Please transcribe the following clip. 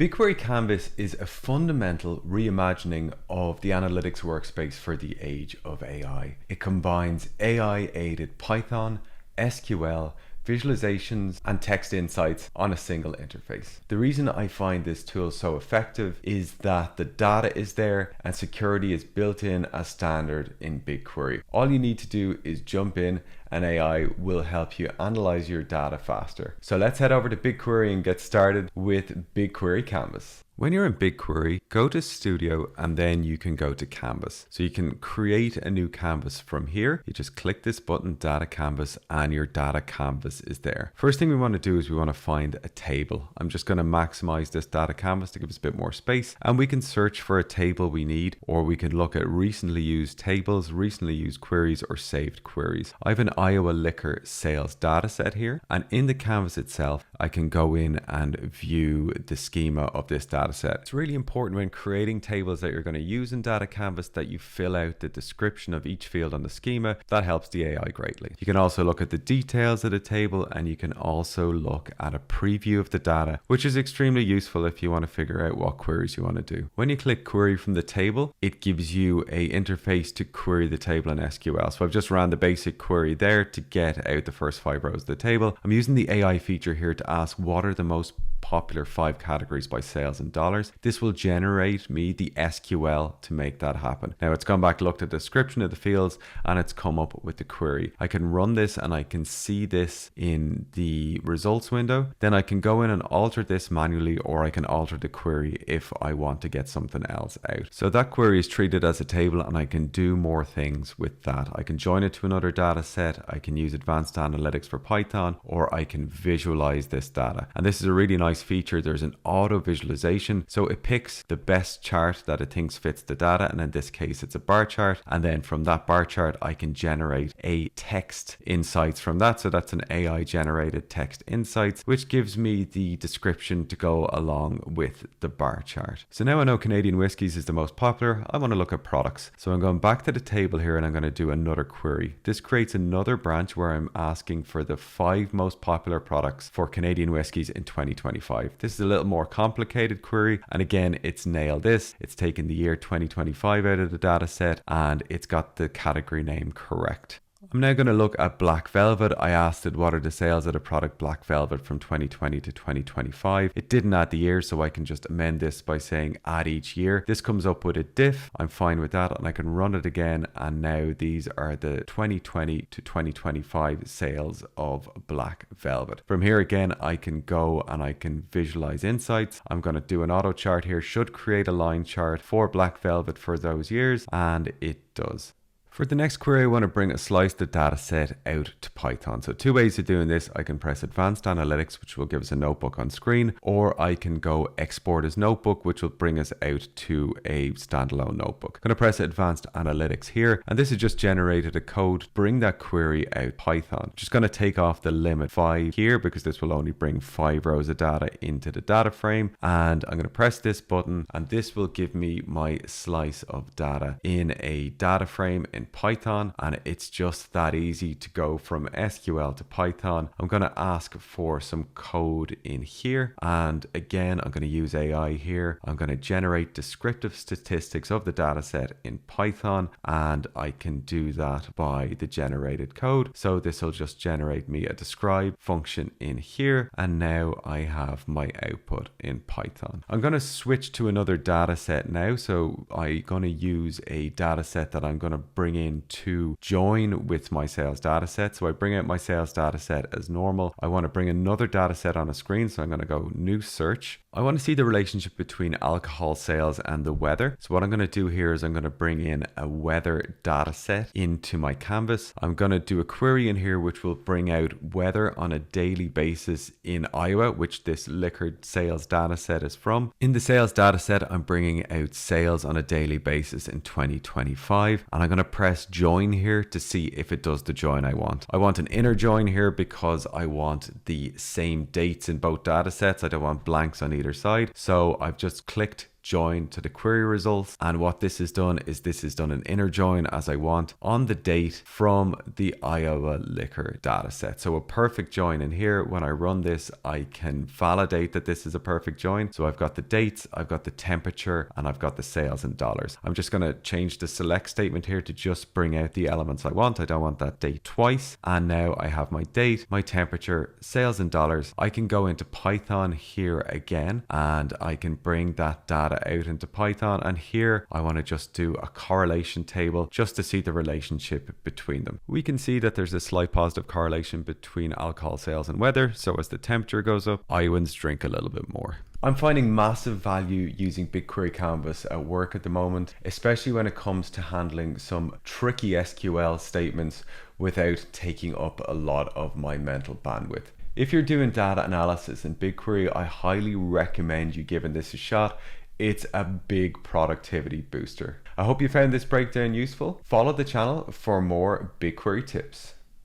BigQuery Canvas is a fundamental reimagining of the analytics workspace for the age of AI. It combines AI-aided Python, SQL, visualizations, and text insights on a single interface. The reason I find this tool so effective is that the data is there and security is built in as standard in BigQuery. All you need to do is jump in and AI will help you analyze your data faster. So let's head over to BigQuery and get started with BigQuery Canvas. When you're in BigQuery, go to Studio and then you can go to Canvas. So you can create a new canvas from here. You just click this button, Data Canvas, and your data canvas is there. First thing we want to do is we want to find a table. I'm just going to maximize this data canvas to give us a bit more space, and we can search for a table we need, or we can look at recently used tables, recently used queries, or saved queries. I have an Iowa liquor sales data set here, and in the canvas itself, I can go in and view the schema of this data set. It's really important when creating tables that you're going to use in Data Canvas that you fill out the description of each field on the schema. That helps the AI greatly. You can also look at the details of the table, and you can also look at a preview of the data, which is extremely useful if you want to figure out what queries you want to do. When you click query from the table, it gives you an interface to query the table in SQL. So I've just ran the basic query there to get out the first 5 rows of the table. I'm using the AI feature here to ask what are the most popular 5 categories by sales in dollars. This will generate me the SQL to make that happen. Now it's gone back, looked at the description of the fields, and it's come up with the query. I can run this and I can see this in the results window. Then I can go in and alter this manually, or I can alter the query if I want to get something else out. So that query is treated as a table, and I can do more things with that. I can join it to another data set. I can use advanced analytics for Python, or I can visualize this data. And this is a really nice feature. There's an auto visualization, so it picks the best chart that it thinks fits the data, and in this case it's a bar chart, and then from that bar chart I can generate a text insights from that. So that's an AI generated text insights, which gives me the description to go along with the bar chart. So now I know Canadian whiskies is the most popular. I want to look at products, so I'm going back to the table here and I'm going to do another query. This creates another branch where I'm asking for the 5 most popular products for Canadian whiskies in 2025. This is a little more complicated query, and again it's nailed this. It's taken the year 2025 out of the data set, and it's got the category name correct. I'm now going to look at Black Velvet. I asked it what are the sales of the product Black Velvet from 2020 to 2025. It didn't add the year, so I can just amend this by saying add each year. This comes up with a diff. I'm fine with that, and I can run it again, and now these are the 2020 to 2025 sales of Black Velvet. From here again, I can go and I can visualize insights. I'm going to do an auto chart here, should create a line chart for Black Velvet for those years, and it does. For the next query, I want to bring a slice the data set out to Python. So 2 ways of doing this. I can press Advanced Analytics, which will give us a notebook on screen, or I can go Export as Notebook, which will bring us out to a standalone notebook. I'm going to press Advanced Analytics here, and this has just generated a code to bring that query out Python. Just going to take off the limit 5 here because this will only bring 5 rows of data into the data frame, and I'm going to press this button, and this will give me my slice of data in a data frame in Python, and it's just that easy to go from SQL to Python. I'm going to ask for some code in here, and again I'm going to use AI here. I'm going to generate descriptive statistics of the data set in Python, and I can do that by the generated code. So this will just generate me a describe function in here, and now I have my output in Python. I'm going to switch to another data set now, so I'm going to use a data set that I'm going to bring in to join with my sales data set. So I bring out my sales data set as normal. I want to bring another data set on a screen, so I'm going to go new search. I want to see the relationship between alcohol sales and the weather. So what I'm going to do here is I'm going to bring in a weather data set into my canvas. I'm going to do a query in here which will bring out weather on a daily basis in Iowa, which this liquor sales data set is from. In the sales data set, I'm bringing out sales on a daily basis in 2025, and I'm going to press join here to see if it does the join I want. I want an inner join here because I want the same dates in both data sets. I don't want blanks on either side. So I've just clicked just join to the query results. And what this has done is this has done an inner join as I want on the date from the Iowa liquor data set. So a perfect join. And here, when I run this, I can validate that this is a perfect join. So I've got the dates, I've got the temperature, and I've got the sales in dollars. I'm just going to change the select statement here to just bring out the elements I want. I don't want that date twice. And now I have my date, my temperature, sales in dollars. I can go into Python here again, and I can bring that data out into Python. And here I want to just do a correlation table just to see the relationship between them. We can see that there's a slight positive correlation between alcohol sales and weather. So as the temperature goes up, Iowans drink a little bit more. I'm finding massive value using BigQuery Canvas at work at the moment, especially when it comes to handling some tricky SQL statements without taking up a lot of my mental bandwidth. If you're doing data analysis in BigQuery, I highly recommend you giving this a shot. It's a big productivity booster. I hope you found this breakdown useful. Follow the channel for more BigQuery tips.